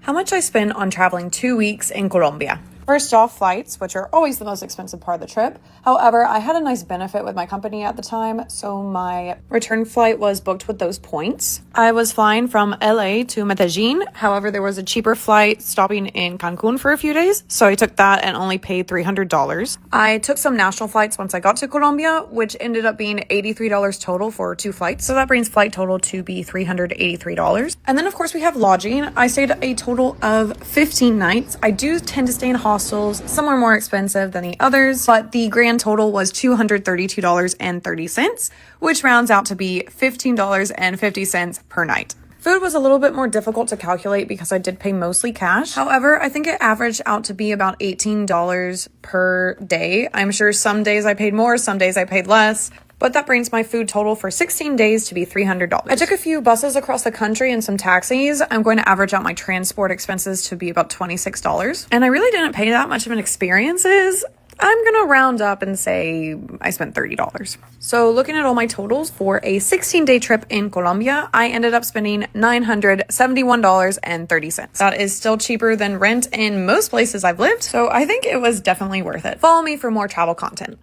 How much I spent on traveling 2 weeks in Colombia. First off, flights, which are always the most expensive part of the trip. However, I had a nice benefit with my company at the time, so my return flight was booked with those points. I was flying from LA to Medellin. However, there was a cheaper flight stopping in Cancun for a few days, so I took that and only paid $300. I took some national flights once I got to Colombia, which ended up being $83 total for 2 flights. So that brings flight total to be $383. And then, of course, we have lodging. I stayed a total of 15 nights. I do tend to stay in hostels. Some are more expensive than the others, but the grand total was $232.30, which rounds out to be $15.50 per night. Food was a little bit more difficult to calculate because I did pay mostly cash. However, I think it averaged out to be about $18 per day. I'm sure some days I paid more, some days I paid less. But that brings my food total for 16 days to be $300. I took a few buses across the country and some taxis. I'm going to average out my transport expenses to be about $26. And I really didn't pay that much of an experiences. I'm going to round up and say I spent $30. So looking at all my totals for a 16-day trip in Colombia, I ended up spending $971.30. That is still cheaper than rent in most places I've lived, so I think it was definitely worth it. Follow me for more travel content.